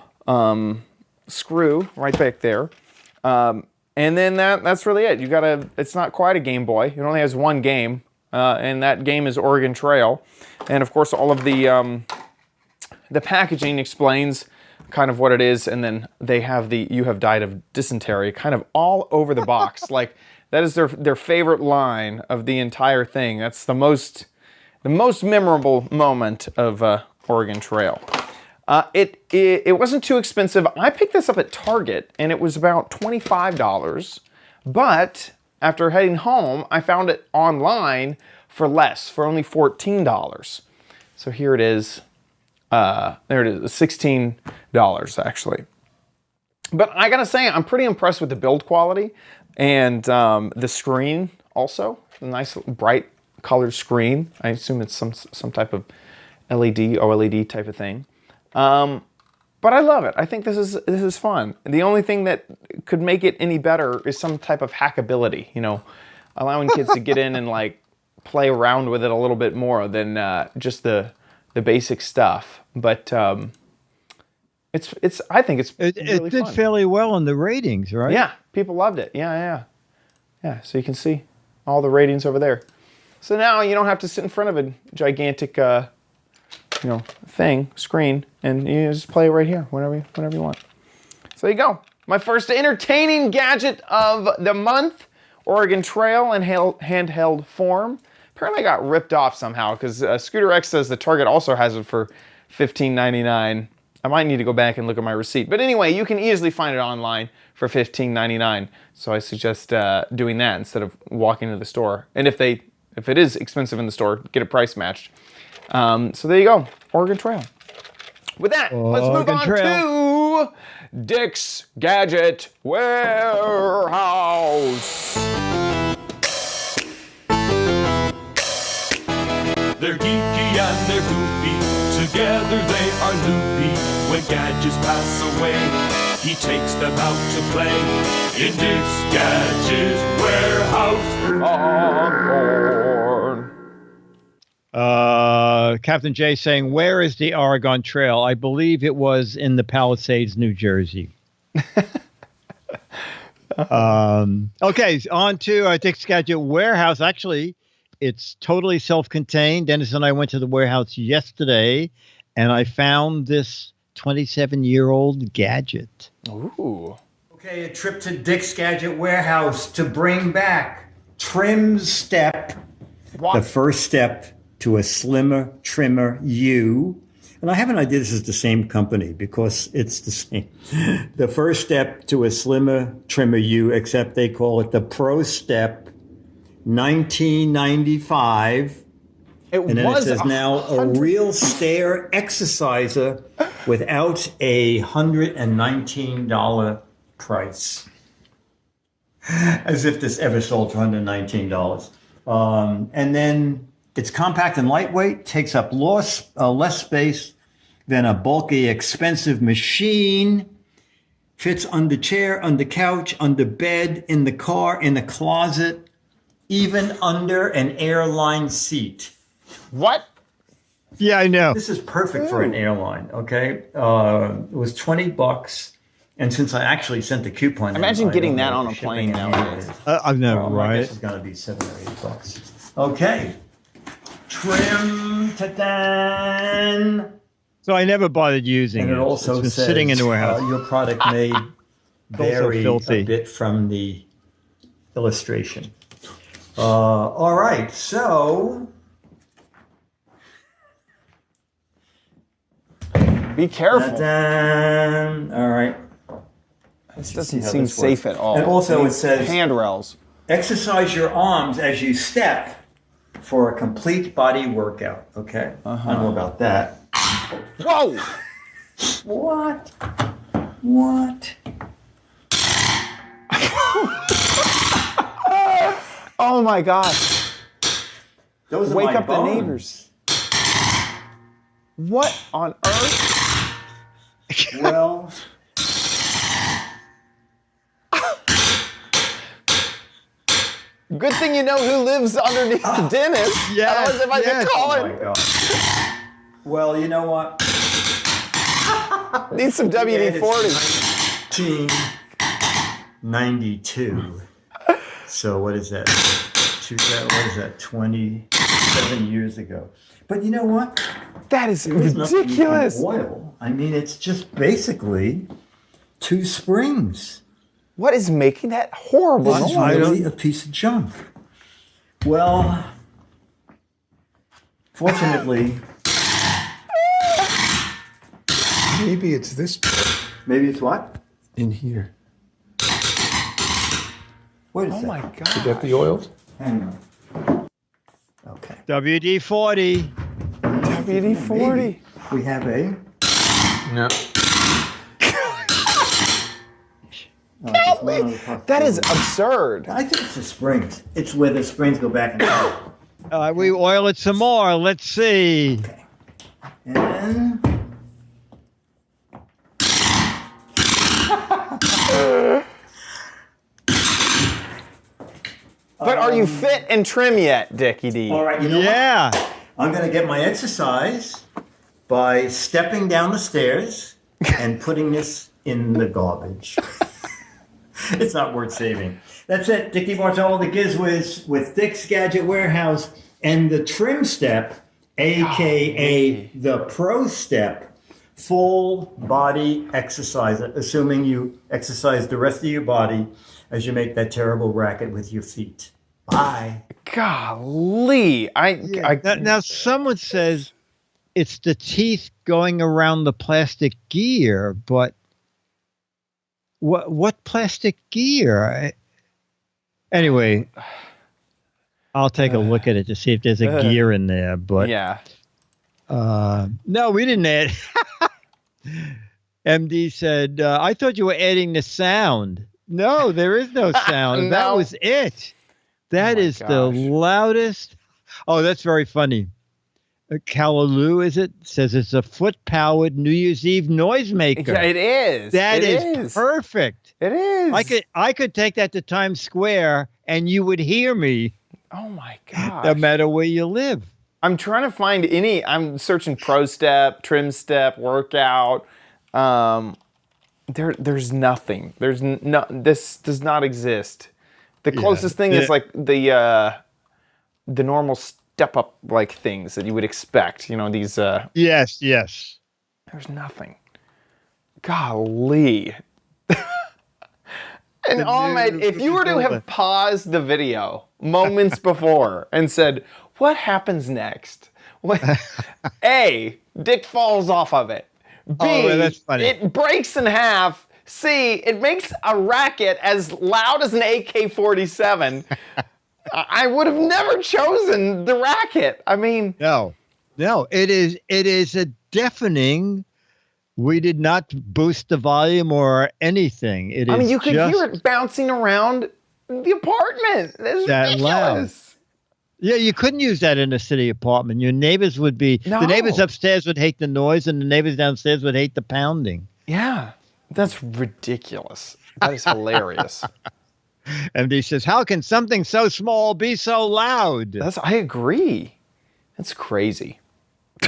[SPEAKER 1] screw right back there. And then that's really it. It's not quite a Game Boy. It only has 1 game, and that game is Oregon Trail. And of course, all of the packaging explains kind of what it is, and then they have the "You have died of dysentery" kind of all over the box. Like that is their favorite line of the entire thing. That's the most memorable moment of Oregon Trail. It wasn't too expensive. I picked this up at Target, and it was about $25. But after heading home, I found it online for less, for only $14. So here it is. There it is, $16 actually. But I gotta say, I'm pretty impressed with the build quality and the screen also. A nice, bright colored screen. I assume it's some type of LED, OLED type of thing. But I love it. I think this is fun. The only thing that could make it any better is some type of hackability, allowing kids to get in and like play around with it a little bit more than just the basic stuff. But I think it's really
[SPEAKER 3] did
[SPEAKER 1] fun.
[SPEAKER 3] fairly well in the ratings, right?
[SPEAKER 1] Yeah, people loved it. Yeah. So you can see all the ratings over there. So now you don't have to sit in front of a gigantic screen, and you just play it right here whenever you want. So there you go. My first entertaining gadget of the month, Oregon Trail in handheld form. Apparently I got ripped off somehow because Scooter X says the Target also has it for $15.99. I might need to go back and look at my receipt. But anyway, you can easily find it online for $15.99. So I suggest doing that instead of walking to the store. And if it is expensive in the store, get it price matched. So there you go, Oregon Trail. With that, let's move on to Dick's Gadget Warehouse.
[SPEAKER 10] They're geeky and they're goofy, together they are loopy. When gadgets pass away, he takes them out to play in Dick's Gadget Warehouse.
[SPEAKER 3] Captain J saying, where is the Oregon Trail? I believe it was in the Palisades, New Jersey. Okay, on to Dick's Gadget Warehouse. Actually, it's totally self-contained. Dennis and I went to the warehouse yesterday, and I found this 27-year-old gadget.
[SPEAKER 1] Ooh.
[SPEAKER 5] Okay, a trip to Dick's Gadget Warehouse to bring back Trim Step.
[SPEAKER 1] What?
[SPEAKER 4] The first step to a slimmer, trimmer U. And I have an idea this is the same company because it's the same. The first step to a slimmer, trimmer U, except they call it the Pro Step 1995. And then it says now a real stair exerciser without a $119 price. As if this ever sold for $119. And then it's compact and lightweight, takes up less space than a bulky, expensive machine. Fits under chair, under couch, under bed, in the car, in the closet, even under an airline seat.
[SPEAKER 1] What?
[SPEAKER 3] Yeah, I know.
[SPEAKER 4] This is perfect for an airline, okay? It was $20. And since I actually sent the coupon,
[SPEAKER 1] Imagine
[SPEAKER 4] I
[SPEAKER 1] getting
[SPEAKER 4] don't
[SPEAKER 1] that
[SPEAKER 4] know
[SPEAKER 1] on
[SPEAKER 4] what
[SPEAKER 1] a
[SPEAKER 4] the
[SPEAKER 1] plane
[SPEAKER 4] shipping and
[SPEAKER 1] nowadays.
[SPEAKER 4] handling is.
[SPEAKER 3] I've never,
[SPEAKER 4] Well, my
[SPEAKER 3] right?
[SPEAKER 4] guess is going to be $7 or $8. Okay. Trim ta-dan.
[SPEAKER 3] So I never bothered using
[SPEAKER 4] And
[SPEAKER 3] it.
[SPEAKER 4] it also
[SPEAKER 3] It's been
[SPEAKER 4] says
[SPEAKER 3] sitting in the warehouse.
[SPEAKER 4] your product may vary
[SPEAKER 3] filthy.
[SPEAKER 4] a bit from the illustration. All right, so
[SPEAKER 1] Be careful.
[SPEAKER 4] ta-dan. All right.
[SPEAKER 1] This doesn't
[SPEAKER 4] how
[SPEAKER 1] seem
[SPEAKER 4] this
[SPEAKER 1] safe
[SPEAKER 4] works.
[SPEAKER 1] at all.
[SPEAKER 4] And also it
[SPEAKER 1] needs
[SPEAKER 4] says-
[SPEAKER 1] handrails.
[SPEAKER 4] Exercise your arms as you step for a complete body workout. Okay, I don't know about that.
[SPEAKER 1] Whoa!
[SPEAKER 4] What? What?
[SPEAKER 1] Oh my gosh!
[SPEAKER 4] Those are
[SPEAKER 1] Wake
[SPEAKER 4] my
[SPEAKER 1] up
[SPEAKER 4] bones.
[SPEAKER 1] the neighbors. What on earth?
[SPEAKER 4] Well,
[SPEAKER 1] Good thing you know who lives underneath the dentist.
[SPEAKER 3] Yes,
[SPEAKER 1] Otherwise, if I'd
[SPEAKER 3] yes.
[SPEAKER 1] be
[SPEAKER 4] oh
[SPEAKER 1] calling,
[SPEAKER 4] my God. Well, you know what?
[SPEAKER 1] need some WD-40.
[SPEAKER 4] 1992. So what is that? What is that? 27 years ago. But you know what?
[SPEAKER 1] That is
[SPEAKER 4] There's nothing you can
[SPEAKER 1] ridiculous.
[SPEAKER 4] oil. I mean, it's just basically 2 springs.
[SPEAKER 1] What is making that horrible
[SPEAKER 4] This is
[SPEAKER 1] noise?
[SPEAKER 4] really a piece of junk. Well, fortunately,
[SPEAKER 11] Maybe it's this
[SPEAKER 4] maybe it's what?
[SPEAKER 11] in here.
[SPEAKER 4] What is
[SPEAKER 1] Oh
[SPEAKER 4] that?
[SPEAKER 1] my
[SPEAKER 11] Would
[SPEAKER 1] god!
[SPEAKER 11] that be oiled?
[SPEAKER 4] Hang on. Okay.
[SPEAKER 3] WD-40.
[SPEAKER 1] WD-40.
[SPEAKER 4] Maybe we have a.
[SPEAKER 11] No.
[SPEAKER 1] Help me! That is absurd.
[SPEAKER 4] I think it's the springs. It's where the springs go back and forth.
[SPEAKER 3] We oil it some more. Let's see.
[SPEAKER 4] And
[SPEAKER 1] But are you fit and trim yet, Dickie D?
[SPEAKER 4] all right, you know what?
[SPEAKER 3] Yeah.
[SPEAKER 4] I'm going to get my exercise by stepping down the stairs and putting this in the garbage. It's not worth saving. That's it. Dickie Bartolo, the Giz Wiz with Dick's Gadget Warehouse and the Trim Step, a.k.a. the Pro Step, full body exercise, assuming you exercise the rest of your body as you make that terrible racket with your feet. Bye.
[SPEAKER 1] Golly,
[SPEAKER 3] Now, someone says it's the teeth going around the plastic gear, but what plastic gear? Anyway, I'll take a look at it to see if there's a gear in there. But
[SPEAKER 1] yeah.
[SPEAKER 3] no, we didn't add. MD said, I thought you were adding the sound. No, there is no sound. That
[SPEAKER 1] No.
[SPEAKER 3] was it. That
[SPEAKER 1] my
[SPEAKER 3] is the
[SPEAKER 1] gosh.
[SPEAKER 3] loudest. Oh, that's very funny. Callaloo, is it? Says it's a foot-powered New Year's Eve noisemaker.
[SPEAKER 1] Yeah, it is.
[SPEAKER 3] That
[SPEAKER 1] It
[SPEAKER 3] is perfect.
[SPEAKER 1] It is.
[SPEAKER 3] I could take that to Times Square and you would hear me
[SPEAKER 1] Oh my gosh.
[SPEAKER 3] no matter where you live.
[SPEAKER 1] I'm trying to find any. I'm searching Pro Step, Trim Step, Workout. There's nothing. There's no. This does not exist. The closest thing is like the normal step up like things that you would expect. You know these.
[SPEAKER 3] Yes.
[SPEAKER 1] There's nothing. Golly. And Ahmed, if you were to have paused the video moments before and said, what happens next? What? A, Dick falls off of it. B,
[SPEAKER 3] Oh, that's funny.
[SPEAKER 1] it breaks in half. C, it makes a racket as loud as an AK-47. I would have never chosen the racket. I mean,
[SPEAKER 3] No. It is a deafening. We did not boost the volume or anything. It is.
[SPEAKER 1] you could
[SPEAKER 3] just
[SPEAKER 1] hear it bouncing around the apartment. It's
[SPEAKER 3] that loud.
[SPEAKER 1] ridiculous.
[SPEAKER 3] Yeah, you couldn't use that in a city apartment. Your neighbors would be.
[SPEAKER 1] No.
[SPEAKER 3] The neighbors upstairs would hate the noise, and the neighbors downstairs would hate the pounding.
[SPEAKER 1] Yeah, that's ridiculous. That is hilarious.
[SPEAKER 3] MD says, "How can something so small be so loud?"
[SPEAKER 1] I agree. That's crazy.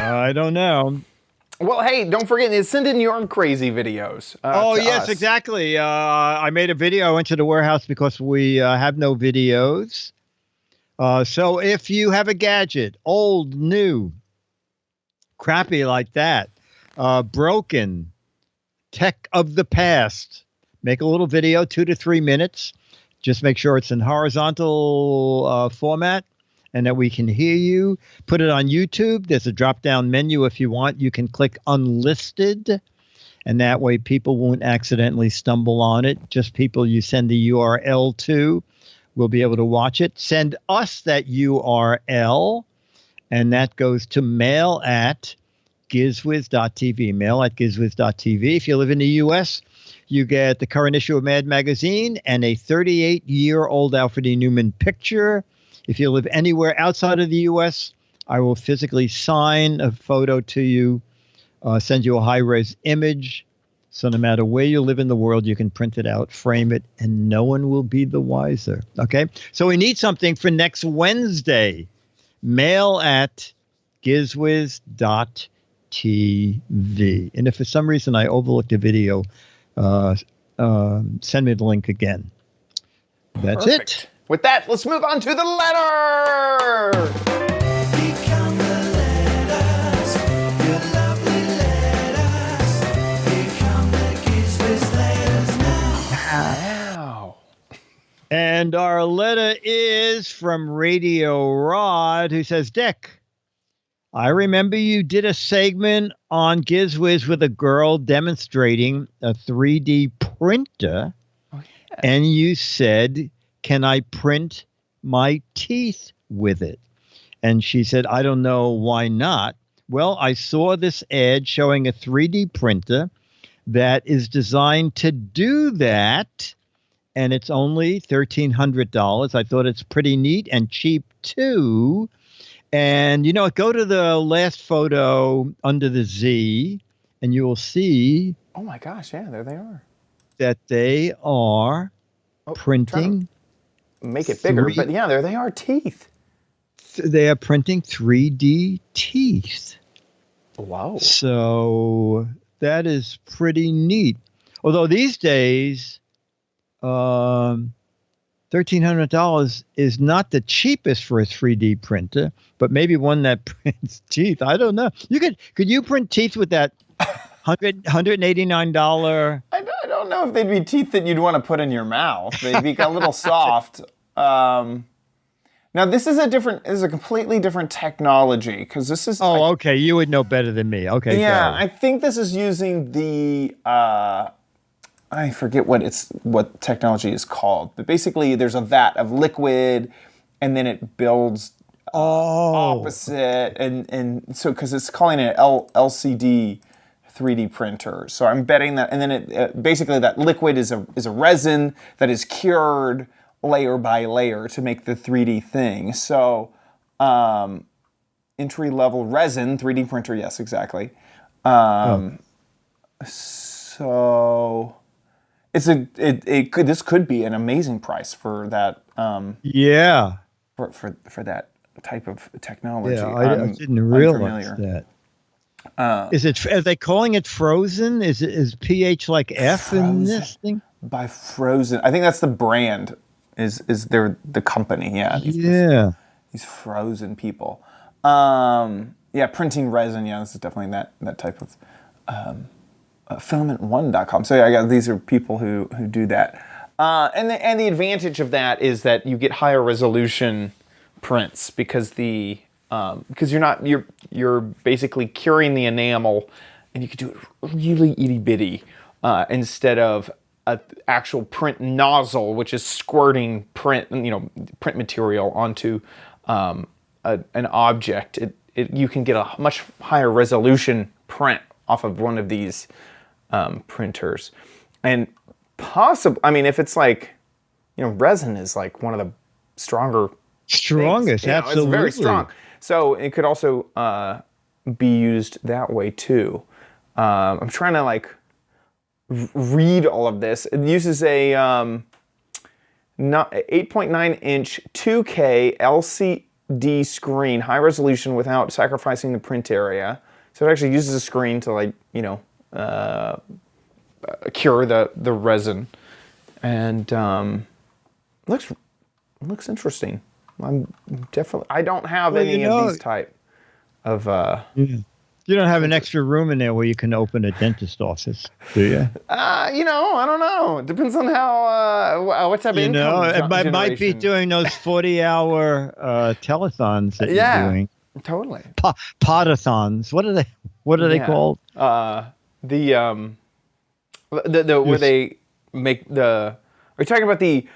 [SPEAKER 3] I don't know.
[SPEAKER 1] Well, hey, don't forget to send in your crazy videos.
[SPEAKER 3] Oh,
[SPEAKER 1] to
[SPEAKER 3] yes,
[SPEAKER 1] us.
[SPEAKER 3] exactly. I made a video. I went to the warehouse because we have no videos. So if you have a gadget, old, new, crappy like that, broken, tech of the past, make a little video, 2 to 3 minutes. Just make sure it's in horizontal format and that we can hear you. Put it on YouTube. There's a drop-down menu if you want. You can click unlisted, and that way people won't accidentally stumble on it. Just people you send the URL to will be able to watch it. Send us that URL, and that goes to mail@gizwiz.tv. Mail@gizwiz.tv. If you live in the U.S., you get the current issue of Mad Magazine and a 38-year-old Alfred E. Newman picture. If you live anywhere outside of the U.S., I will physically sign a photo to you, send you a high-res image. So no matter where you live in the world, you can print it out, frame it, and no one will be the wiser. Okay? So we need something for next Wednesday. Mail@gizwiz.tv. And if for some reason I overlooked a video, send me the link again. That's
[SPEAKER 1] Perfect.
[SPEAKER 3] it.
[SPEAKER 1] With that, let's move on to the letter.
[SPEAKER 11] Become the letters, your lovely letters. Become the Giz Wiz letters now.
[SPEAKER 1] Wow.
[SPEAKER 3] And our letter is from Radio Rod, who says, Dick, I remember you did a segment on Giz Wiz with a girl demonstrating a 3D printer, and you said, can I print my teeth with it? And she said, I don't know why not. Well, I saw this ad showing a 3D printer that is designed to do that, and it's only $1,300. I thought it's pretty neat and cheap too. And, go to the last photo under the Z, and you will see
[SPEAKER 1] Oh my gosh, yeah, there they are.
[SPEAKER 3] that they are printing.
[SPEAKER 1] Make it bigger, but yeah, there they are, teeth.
[SPEAKER 3] They are printing 3D teeth.
[SPEAKER 1] Wow.
[SPEAKER 3] So that is pretty neat. Although these days, $1,300 is not the cheapest for a 3D printer, but maybe one that prints teeth. I don't know. Could you print teeth with that $189?
[SPEAKER 1] I don't know if they'd be teeth that you'd want to put in your mouth. They'd be a little soft. Now this is a completely different technology because this is.
[SPEAKER 3] Oh, okay. You would know better than me. Okay.
[SPEAKER 1] Yeah, I think this is using the. I forget what technology is called, but basically there's a vat of liquid, and then it builds opposite, and so because it's calling it LCD 3D printer. So I'm betting that, and then it basically that liquid is a resin that is cured layer by layer to make the 3D thing. So entry level resin 3D printer, yes, exactly. So this could be an amazing price for that.
[SPEAKER 3] Yeah.
[SPEAKER 1] For that type of technology.
[SPEAKER 3] Yeah, I didn't realize that. Are they calling it frozen? Is pH like F in this thing?
[SPEAKER 1] By Frozen, I think that's the brand. Is they're the company? Yeah. These frozen people. Yeah, printing resin. Yeah, this is definitely that type of filament1.com. So yeah, these are people who do that. And the advantage of that is that you get higher resolution prints because you're basically curing the enamel, and you could do it really itty bitty instead of an actual print nozzle, which is squirting print material onto an object. You can get a much higher resolution print off of one of these printers, and if it's resin is one of the strongest,
[SPEAKER 3] absolutely.
[SPEAKER 1] It's very strong. So it could also be used that way too. I'm trying to read all of this. It uses a 8.9 inch 2K HD screen, high resolution without sacrificing the print area. So it actually uses a screen to, like, you know, cure the resin. And looks interesting. I don't have any of these type of
[SPEAKER 3] You don't have an extra room in there where you can open a dentist office, do you?
[SPEAKER 1] You know, I don't know. It depends on how what type of income
[SPEAKER 3] it might be doing those 40-hour telethons that you're doing.
[SPEAKER 1] Totally.
[SPEAKER 3] Podathons. What are they called?
[SPEAKER 1] Where they make the. Are you talking about the?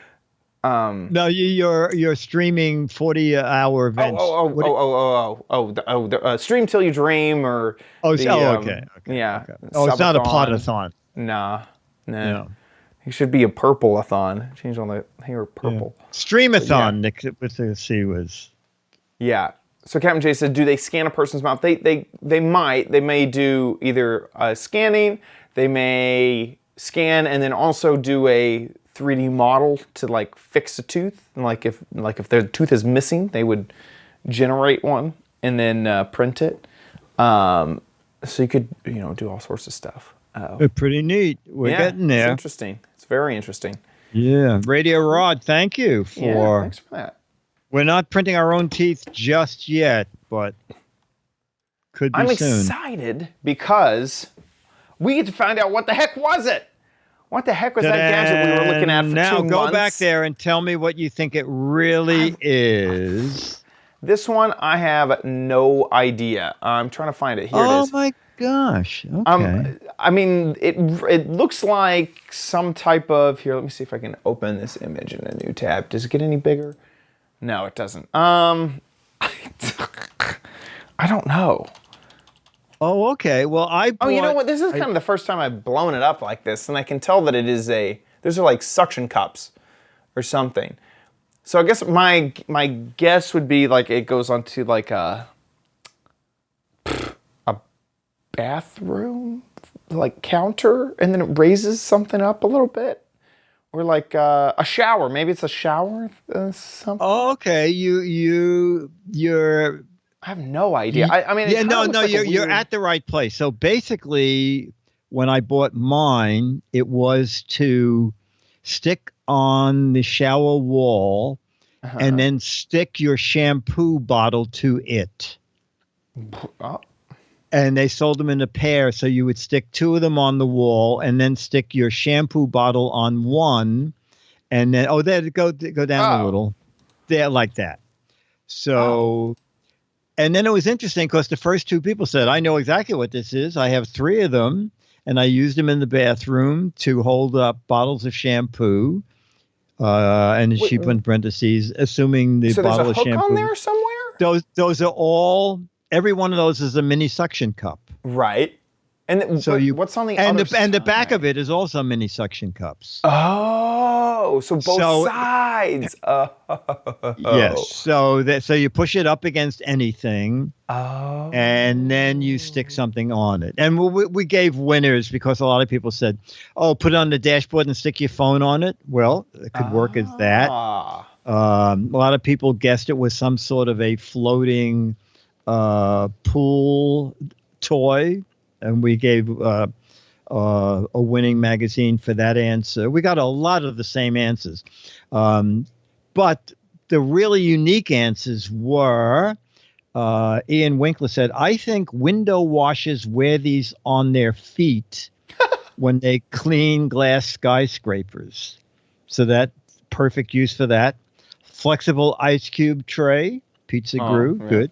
[SPEAKER 3] No, you're streaming 40-hour events.
[SPEAKER 1] Stream Till You Dream or.
[SPEAKER 3] Okay.
[SPEAKER 1] Yeah.
[SPEAKER 3] Okay. Oh, it's not a podathon.
[SPEAKER 1] Nah. No. It should be a purple-a-thon. Change on the hair purple.
[SPEAKER 3] Yeah. Streamathon, Nick, with the C was.
[SPEAKER 1] Yeah. So Captain J said, do they scan a person's mouth? They might. They may do either scanning. They may scan and then also do a 3D model to, like, fix a tooth. And like if their tooth is missing, they would generate one and then print it. So you could, you know, do all sorts of stuff.
[SPEAKER 3] They're pretty neat. We're getting there.
[SPEAKER 1] It's interesting. It's very interesting.
[SPEAKER 3] Yeah. Radio Rod, thank you for.
[SPEAKER 1] Yeah, thanks for that.
[SPEAKER 3] We're not printing our own teeth just yet, but could be soon.
[SPEAKER 1] I'm excited because we get to find out what the heck was it. What the heck was that gadget we were looking at for 2 months?
[SPEAKER 3] Now go back there and tell me what you think it really is.
[SPEAKER 1] This one, I have no idea. I'm trying to find it. Here it is.
[SPEAKER 3] Oh my gosh. Okay.
[SPEAKER 1] I mean, it looks like some type of. Here, let me see if I can open this image in a new tab. Does it get any bigger? No, it doesn't. I don't know.
[SPEAKER 3] Oh, okay. Well,
[SPEAKER 1] you know what? This is kind of the first time I've blown it up like this, and I can tell that it is those are like suction cups or something. So I guess my guess would be like it goes onto like a bathroom like counter, and then it raises something up a little bit. Or like a shower. Maybe it's a shower something.
[SPEAKER 3] Oh, okay. You're.
[SPEAKER 1] I have no idea. I mean,
[SPEAKER 3] you're at the right place. So basically, when I bought mine, it was to stick on the shower wall and then stick your shampoo bottle to it.
[SPEAKER 1] Oh.
[SPEAKER 3] And they sold them in a pair, so you would stick 2 of them on the wall, and then stick your shampoo bottle on one, and then there go down a little, there like that. So, and then it was interesting because the first 2 people said, "I know exactly what this is. I have 3 of them, and I used them in the bathroom to hold up bottles of shampoo." And she put in parentheses, assuming the bottle of shampoo. So there's a hook
[SPEAKER 1] on there somewhere?
[SPEAKER 3] Those are all. Every one of those is a mini suction cup.
[SPEAKER 1] Right. And so what's on the other side? And
[SPEAKER 3] the back of it is also mini suction cups.
[SPEAKER 1] Oh, so both sides.
[SPEAKER 3] Yes. So you push it up against anything.
[SPEAKER 1] Oh.
[SPEAKER 3] And then you stick something on it. And we gave winners because a lot of people said, "Oh, put it on the dashboard and stick your phone on it." Well, it could work as that. A lot of people guessed it was some sort of a floating pool toy, and we gave a winning magazine for that answer. We got a lot of the same answers, but the really unique answers were Ian Winkler said, "I think window washers wear these on their feet when they clean glass skyscrapers." So that's perfect use for that. Flexible ice cube tray, pizza grew, good.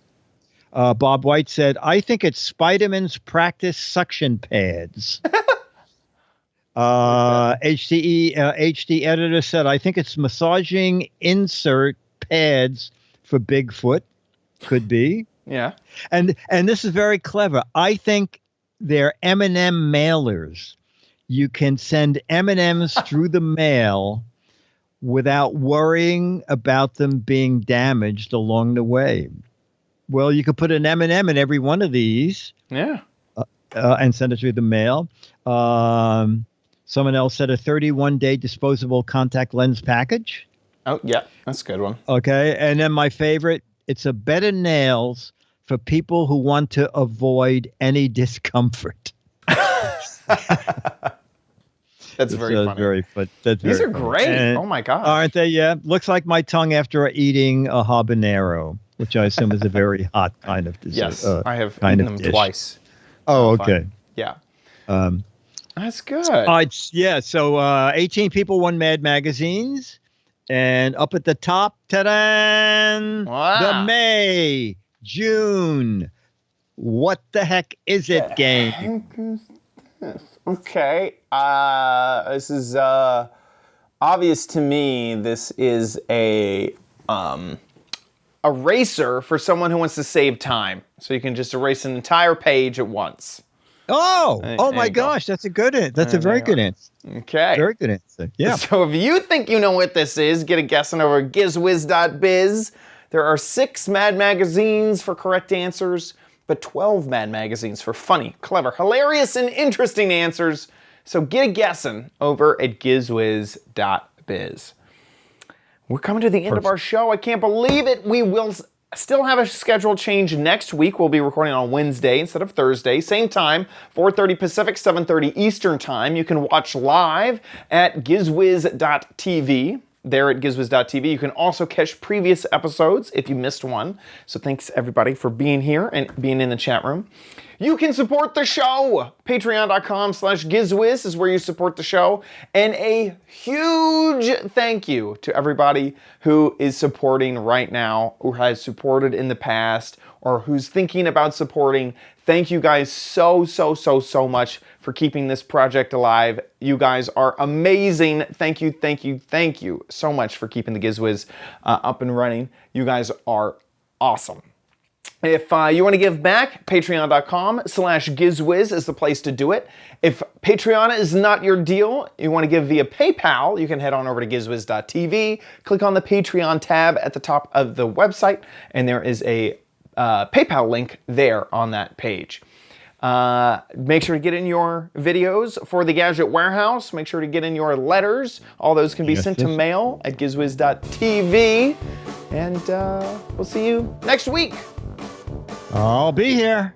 [SPEAKER 3] Bob White said, "I think it's Spiderman's practice suction pads." HD editor said, "I think it's massaging insert pads for Bigfoot." Could be.
[SPEAKER 1] Yeah.
[SPEAKER 3] And this is very clever. I think they're M&M mailers. You can send M&Ms through the mail without worrying about them being damaged along the way. Well, you could put an M&M in every one of these.
[SPEAKER 1] Yeah.
[SPEAKER 3] And send it through the mail. Someone else said a 31-day disposable contact lens package.
[SPEAKER 1] Oh, yeah. That's a good one.
[SPEAKER 3] Okay. And then my favorite, It's a bed of nails for people who want to avoid any discomfort.
[SPEAKER 1] That's very funny. These are great. Oh my god.
[SPEAKER 3] Aren't they? Yeah. Looks like my tongue after eating a habanero, which I assume is a very hot kind of dessert.
[SPEAKER 1] Yes, I have eaten them twice.
[SPEAKER 3] Oh, okay.
[SPEAKER 1] Yeah. That's good.
[SPEAKER 3] So 18 people won Mad Magazines. And up at the top, ta-da! The May, June, What the Heck Is It game.
[SPEAKER 1] Okay. This is obvious to me. This is a eraser for someone who wants to save time. So you can just erase an entire page at once.
[SPEAKER 3] Oh my gosh, that's a good answer. That's a very good answer.
[SPEAKER 1] Okay.
[SPEAKER 3] Very good answer. Yeah.
[SPEAKER 1] So if you think you know what this is, get a guessing over at gizwiz.biz. There are 6 Mad Magazines for correct answers, but 12 Mad Magazines for funny, clever, hilarious, and interesting answers. So get a guessing over at gizwiz.biz. We're coming to the end of our show. I can't believe it. We will still have a schedule change next week. We'll be recording on Wednesday instead of Thursday. Same time, 4:30 Pacific, 7:30 Eastern Time. You can watch live at gizwiz.tv. There at gizwiz.tv. You can also catch previous episodes if you missed one. So thanks everybody for being here and being in the chat room. You can support the show. Patreon.com/GizWiz is where you support the show. And a huge thank you to everybody who is supporting right now, who has supported in the past, or who's thinking about supporting. Thank you guys so much for keeping this project alive. You guys are amazing. Thank you so much for keeping the GizWiz up and running. You guys are awesome. If you want to give back, patreon.com/GizWiz is the place to do it. If Patreon is not your deal, you want to give via PayPal, you can head on over to gizwiz.tv, click on the Patreon tab at the top of the website, and there is a PayPal link there on that page. Make sure to get in your videos for the Gadget Warehouse. Make sure to get in your letters. All those can be sent to mail at gizwiz.tv. And we'll see you next week.
[SPEAKER 3] I'll be here.